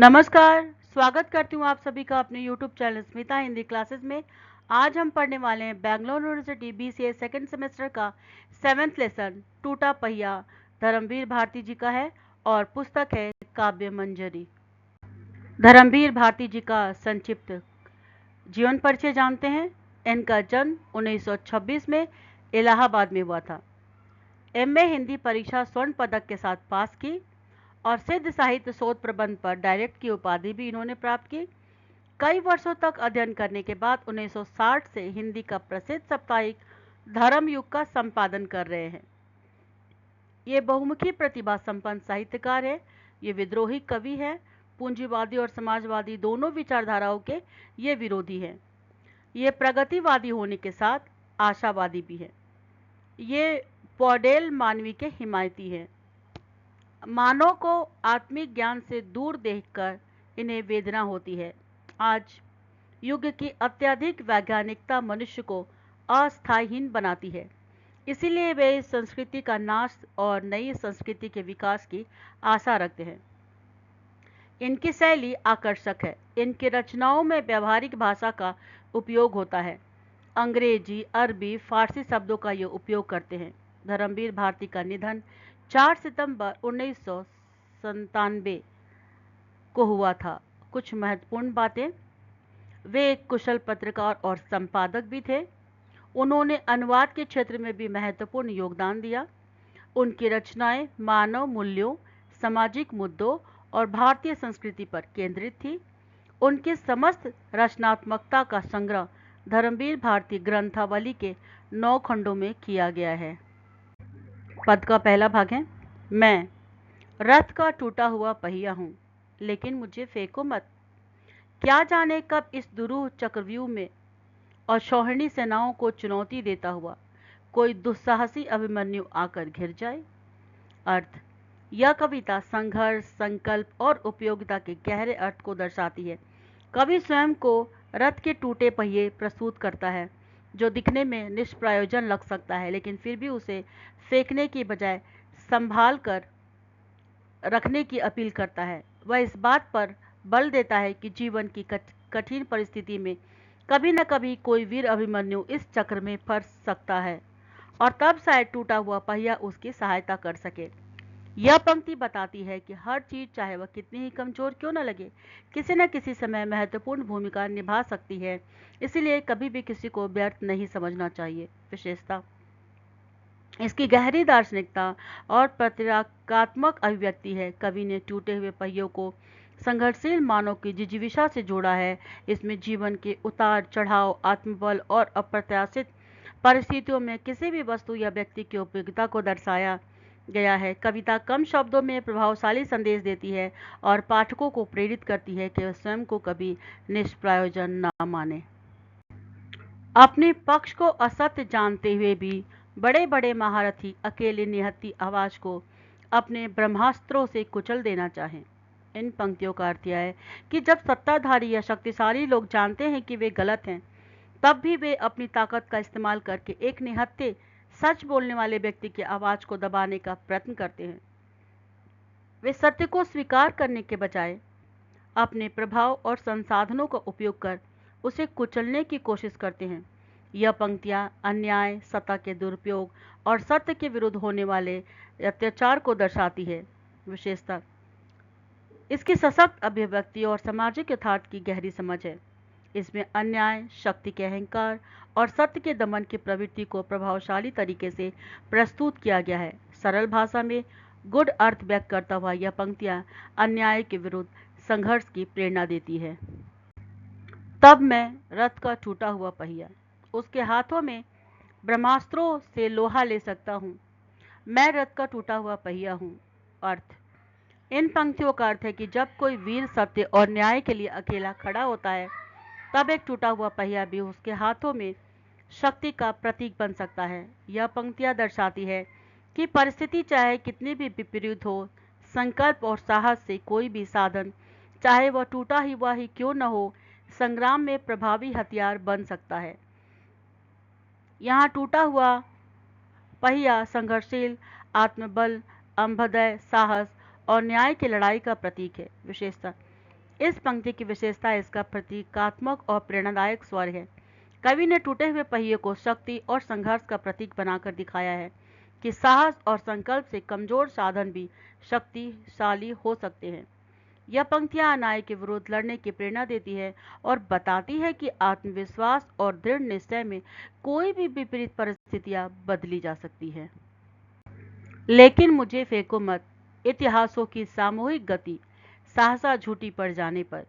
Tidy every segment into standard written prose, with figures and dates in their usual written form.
नमस्कार, स्वागत करती हूँ आप सभी का अपने YouTube channel Smita Hindi classes में। आज हम पढ़ने वाले हैं Bangalore university BCA second semester का 7th लेसन टूटा पहिया। धर्मवीर भारती जी का है और पुस्तक है काव्य मंजरी। धर्मवीर भारती जी का संक्षिप्त जीवन परिचय जानते हैं। इनका जन्म 1926 में इलाहाबाद में हुआ था। MA हिंदी परीक्षा स्वर्ण पदक के साथ पास की और सिद्ध साहित्य शोध प्रबंध पर डायरेक्ट की उपाधि भी इन्होंने प्राप्त की। कई वर्षों तक अध्ययन करने के बाद 1960 से हिंदी का प्रसिद्ध साप्ताहिक धर्मयुग का संपादन कर रहे हैं। ये बहुमुखी प्रतिभा संपन्न साहित्यकार है। ये विद्रोही कवि है। पूंजीवादी और समाजवादी दोनों विचारधाराओं के ये विरोधी हैं। ये प्रगतिवादी होने के साथ आशावादी भी है। ये पौडेल मानवी के हिमायती हैं। मानव को आत्मिक ज्ञान से दूर देखकर इन्हें वेदना होती है। आज युग की अत्यधिक वैज्ञानिकता मनुष्य को अस्थायीहीन बनाती है। इसीलिए वे इस संस्कृति का नाश और नई संस्कृति के विकास की आशा रखते हैं। इनकी शैली आकर्षक है। इनकी रचनाओं में व्यावहारिक भाषा का उपयोग होता है। अंग्रेजी, अरबी, फारसी शब्दों का ये उपयोग करते हैं। धर्मवीर भारती का निधन 4 सितंबर 1997 को हुआ था। कुछ महत्वपूर्ण बातें। वे एक कुशल पत्रकार और संपादक भी थे। उन्होंने अनुवाद के क्षेत्र में भी महत्वपूर्ण योगदान दिया। उनकी रचनाएं मानव मूल्यों, सामाजिक मुद्दों और भारतीय संस्कृति पर केंद्रित थी। उनकी समस्त रचनात्मकता का संग्रह धर्मवीर भारती ग्रंथावली के 9 खंडों में किया गया है। पद का पहला भाग है। मैं रथ का टूटा हुआ पहिया हूँ, लेकिन मुझे फेंको मत। क्या जाने कब इस दुरूह चक्रव्यूह में और शौहरणी सेनाओं को चुनौती देता हुआ कोई दुस्साहसी अभिमन्यु आकर घिर जाए। अर्थ। यह कविता संघर्ष, संकल्प और उपयोगिता के गहरे अर्थ को दर्शाती है। कवि स्वयं को रथ के टूटे पहिए प्रस्तुत करता है, जो दिखने में निष्प्रयोजन लग सकता है, लेकिन फिर भी उसे फेंकने की बजाय संभाल कर रखने की अपील करता है। वह इस बात पर बल देता है कि जीवन की कठिन परिस्थिति में कभी न कभी कोई वीर अभिमन्यु इस चक्र में फंस सकता है और तब शायद टूटा हुआ पहिया उसकी सहायता कर सके। यह पंक्ति बताती है कि हर चीज, चाहे वह कितनी ही कमजोर क्यों न लगे, किसी न किसी समय महत्वपूर्ण भूमिका निभा सकती है। इसलिए कभी भी किसी को व्यर्थ नहीं समझना चाहिए। विशेषता। इसकी गहरी दार्शनिकता और प्रतीकात्मक अभिव्यक्ति है। कवि ने टूटे हुए पहियों को संघर्षशील मानव की जिजीविषा से जोड़ा है। इसमें जीवन के उतार चढ़ाव, आत्मबल और अप्रत्याशित परिस्थितियों में किसी भी वस्तु या व्यक्ति की उपयोगिता को दर्शाया गया है। कविता कम शब्दों में प्रभावशाली संदेश देती है और पाठकों को प्रेरित करती है कि वे स्वयं को कभी निष्प्रयोजन न माने। अपने पक्ष को असत्य जानते हुए भी बड़े बड़े महारथी अकेले निहत्थी आवाज को अपने ब्रह्मास्त्रों से कुचल देना चाहें। इन पंक्तियों का अर्थ यह है कि जब सत्ताधारी या शक्तिशाली लोग जानते हैं कि वे गलत हैं, तब भी वे अपनी ताकत का इस्तेमाल करके एक निहत्थे सच बोलने वाले व्यक्ति की आवाज को दबाने का प्रयत्न करते हैं। वे सत्य को स्वीकार करने के बजाय अपने प्रभाव और संसाधनों का उपयोग कर उसे कुचलने की कोशिश करते हैं। यह पंक्तियां अन्याय, सत्ता के दुरुपयोग और सत्य के विरुद्ध होने वाले अत्याचार को दर्शाती है। विशेषता। इसकी सशक्त अभिव्यक्ति और सामाजिक यथार्थ की गहरी समझ है। इसमें अन्याय, शक्ति के अहंकार और सत्य के दमन की प्रवृत्ति को प्रभावशाली तरीके से प्रस्तुत किया गया है। सरल भाषा में गुड अर्थ व्यक्त करता हुआ यह पंक्तियां अन्याय के विरुद्ध संघर्ष की प्रेरणा देती है। तब मैं रथ का टूटा हुआ पहिया, उसके हाथों में ब्रह्मास्त्रों से लोहा ले सकता हूँ। मैं रथ का टूटा हुआ पहिया हूँ। अर्थ। इन पंक्तियों का अर्थ है कि जब कोई वीर सत्य और न्याय के लिए अकेला खड़ा होता है, तब एक टूटा हुआ पहिया भी उसके हाथों में शक्ति का प्रतीक बन सकता है। यह पंक्तियां दर्शाती है कि परिस्थिति चाहे कितनी भी विपरीत हो, संकल्प और साहस से कोई भी साधन, चाहे वह टूटा हुआ ही क्यों न हो, संग्राम में प्रभावी हथियार बन सकता है। यहाँ टूटा हुआ पहिया संघर्षशील, आत्मबल, अंभदय, साहस और न्याय की लड़ाई का प्रतीक है। विशेषता। इस पंक्ति की विशेषता इसका प्रतीकात्मक और प्रेरणादायक स्वर है। कवि ने टूटे हुए पहिए को शक्ति और संघर्ष का प्रतीक बनाकर दिखाया है कि साहस और संकल्प से कमजोर साधन भी शक्तिशाली हो सकते हैं। यह पंक्तियां अन्याय के विरुद्ध लड़ने की प्रेरणा देती है और बताती है कि आत्मविश्वास और दृढ़ निश्चय में कोई भी विपरीत परिस्थितियां बदली जा सकती है। लेकिन मुझे फेंको मत, इतिहासों की सामूहिक गति सहसा झूठी पड़ जाने पर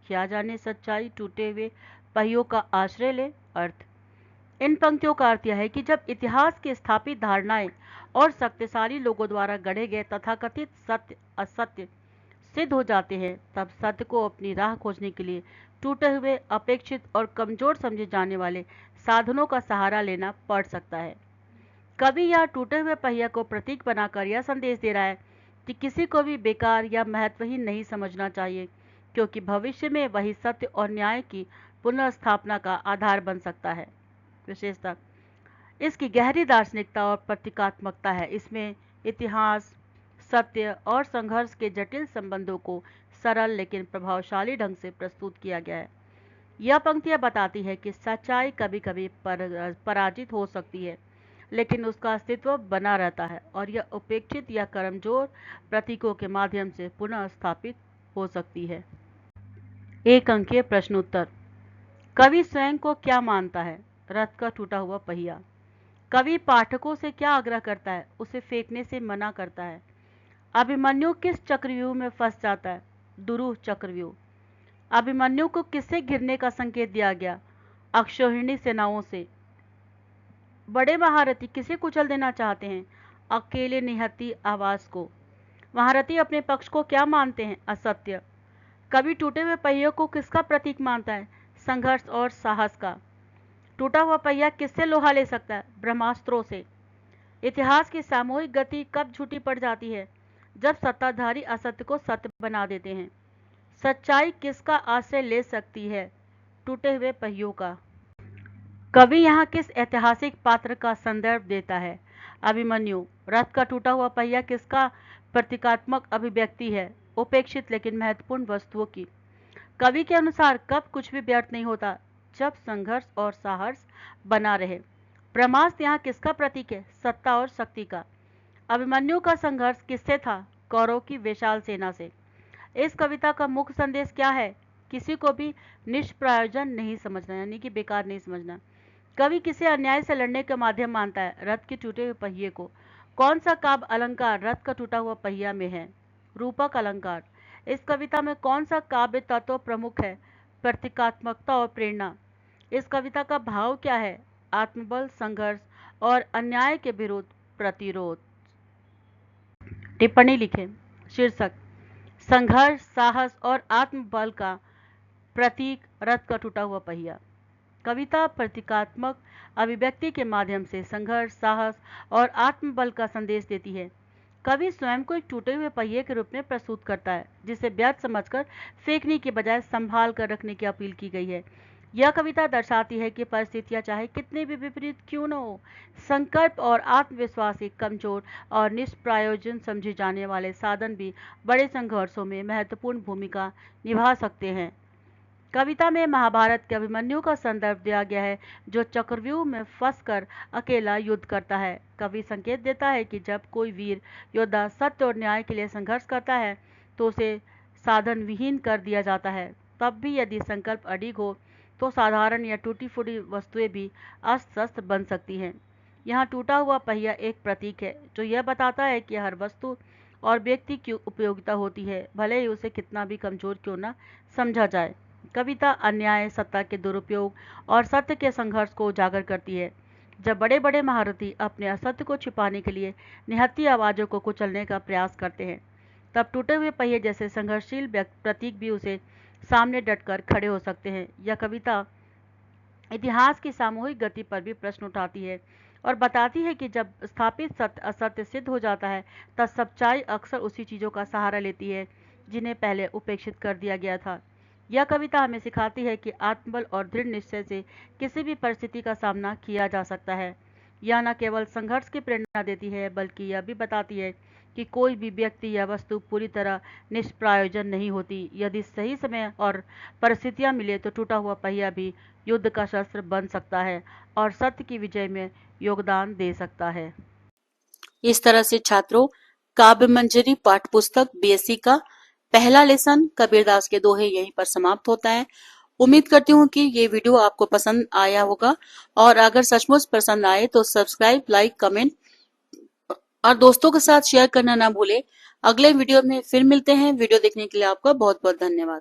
क्या जाने सच्चाई टूटे हुए पहियों का आश्रय ले। अर्थ, इन पंक्तियों का अर्थ यह है कि जब इतिहास की स्थापित धारणाएं और शक्तिशाली लोगों द्वारा गढ़े गए तथाकथित सत्य असत्य सिद्ध हो जाते हैं, तब सत्य को अपनी राह खोजने के लिए टूटे हुए, अपेक्षित और कमजोर समझे जाने वाले साधनों का सहारा लेना पड़ सकता है। कवि यह टूटे हुए पहिया को प्रतीक बनाकर यह संदेश दे रहा है कि किसी को भी बेकार या महत्वहीन नहीं समझना चाहिए, क्योंकि भविष्य में वही सत्य और न्याय की पुनर्स्थापना का आधार बन सकता है। विशेषता, इसकी गहरी दार्शनिकता और प्रतीकात्मकता है। इसमें इतिहास, सत्य और संघर्ष के जटिल संबंधों को सरल लेकिन प्रभावशाली ढंग से प्रस्तुत किया गया है। यह पंक्तियां बताती है कि सच्चाई कभी कभी पराजित हो सकती है, लेकिन उसका अस्तित्व बना रहता है और यह उपेक्षित या कमजोर प्रतीकों के माध्यम से पुनः स्थापित हो सकती है। एक अंकीय प्रश्नोत्तर। कवि स्वयं को क्या मानता है? रथ का टूटा हुआ पहिया। कवि पाठकों से क्या आग्रह करता है? उसे फेंकने से मना करता है। अभिमन्यु किस चक्रव्यूह में फंस जाता है? दुरूह चक्रव्यूह। अभिमन्यु को किससे घिरने का संकेत दिया गया? अक्षौहिणी सेनाओं से। बड़े महारथी किसे कुचल देना चाहते हैं? अकेले निहत्थी आवाज को। महारथी अपने पक्ष को क्या मानते हैं? असत्य। कवि टूटे हुए पहिए को किसका प्रतीक मानता है? संघर्ष और साहस का। टूटा हुआ पहिया किससे लोहा ले सकता है? ब्रह्मास्त्रों से। इतिहास की सामूहिक गति कब झूठी पड़ जाती है? जब सत्ताधारी असत्य को सत्य बना देते हैं। सच्चाई किसका आश्रय ले सकती है? टूटे हुए पहियों का। कवि यहाँ किस ऐतिहासिक पात्र का संदर्भ देता है? अभिमन्यु। रथ का टूटा हुआ पहिया किसका प्रतीकात्मक अभिव्यक्ति है? उपेक्षित लेकिन महत्वपूर्ण वस्तुओं की। कवि के अनुसार कब कुछ भी व्यर्थ नहीं होता? जब संघर्ष और साहस बना रहे। ब्रह्मास्त्र यहाँ किसका प्रतीक है? सत्ता और शक्ति का। अभिमन्यु का संघर्ष किससे था? कौरव की विशाल सेना से। इस कविता का मुख्य संदेश क्या है? किसी को भी निष्प्रयोजन नहीं समझना, यानी कि बेकार नहीं समझना। कवि किसे अन्याय से लड़ने का माध्यम मानता है? रथ के टूटे हुए पहिए को। कौन सा काव्य अलंकार रथ का टूटा हुआ पहिया में है? रूपक अलंकार। इस कविता में कौन सा काव्य तत्व प्रमुख है? प्रतीकात्मकता और प्रेरणा। इस कविता का भाव क्या है? आत्मबल, संघर्ष और अन्याय के विरुद्ध प्रतिरोध। टिप्पणी लिखें। शीर्षक, संघर्ष, साहस और आत्मबल का प्रतीक रथ का टूटा हुआ पहिया। कविता प्रतीकात्मक अभिव्यक्ति के माध्यम से संघर्ष, साहस और आत्मबल का संदेश देती है। कवि स्वयं को एक टूटे हुए पहिए के रूप में प्रस्तुत करता है, जिसे व्यर्थ समझकर फेंकने के बजाय संभाल कर रखने की अपील की गई है। यह कविता दर्शाती है कि परिस्थितियां चाहे कितने भी विपरीत क्यों न हो, संकल्प और आत्मविश्वास एक कमजोर और निष्प्रयोजन समझे जाने वाले साधन भी बड़े संघर्षों में महत्वपूर्ण भूमिका निभा सकते हैं। कविता में महाभारत के अभिमन्यु का संदर्भ दिया गया है, जो चक्रव्यूह में फंसकर अकेला युद्ध करता है। कवि संकेत देता है कि जब कोई वीर योद्धा सत्य और न्याय के लिए संघर्ष करता है, तो उसे साधन विहीन कर दिया जाता है। तब भी यदि संकल्प अडिग हो, तो साधारण या टूटी फूटी वस्तुएं भी अस्त शस्त्र बन सकती हैं। यहाँ टूटा हुआ पहिया एक प्रतीक है, जो यह बताता है कि हर वस्तु और व्यक्ति की उपयोगिता होती है, भले ही उसे कितना भी कमजोर क्यों न समझा जाए। कविता अन्याय, सत्ता के दुरुपयोग और सत्य के संघर्ष को उजागर करती है। जब बड़े बड़े महारथी अपने असत्य को छिपाने के लिए निहत्थी आवाजों को कुचलने का प्रयास करते हैं, तब टूटे हुए पहिए जैसे संघर्षशील प्रतीक भी उसे सामने डटकर खड़े हो सकते हैं। यह कविता इतिहास की सामूहिक गति पर भी प्रश्न उठाती है और बताती है कि जब स्थापित सत्य असत्य सिद्ध हो जाता है, तब सच्चाई अक्सर उसी चीज़ों का सहारा लेती है जिन्हें पहले उपेक्षित कर दिया गया था। यह कविता हमें सिखाती है कि आत्मबल और दृढ़ निश्चय से किसी भी परिस्थिति का सामना किया जा सकता है। यह न केवल संघर्ष की प्रेरणा देती है, बल्कि यह भी बताती है कि कोई भी व्यक्ति या वस्तु पूरी तरह निष्प्रयोजन नहीं होती। यदि सही समय और परिस्थितियां मिले तो टूटा हुआ पहिया भी युद्ध का शस्त्र बन सकता है और सत्य की विजय में योगदान दे सकता है। इस तरह से छात्रों, काव्य मंजरी पाठ्य पुस्तक बीएससी का पहला लेसन कबीरदास के दोहे यहीं पर समाप्त होता है। उम्मीद करती हूँ कि ये वीडियो आपको पसंद आया होगा, और अगर सचमुच पसंद आए तो सब्सक्राइब, लाइक, कमेंट और दोस्तों के साथ शेयर करना ना भूलें। अगले वीडियो में फिर मिलते हैं। वीडियो देखने के लिए आपका बहुत बहुत धन्यवाद।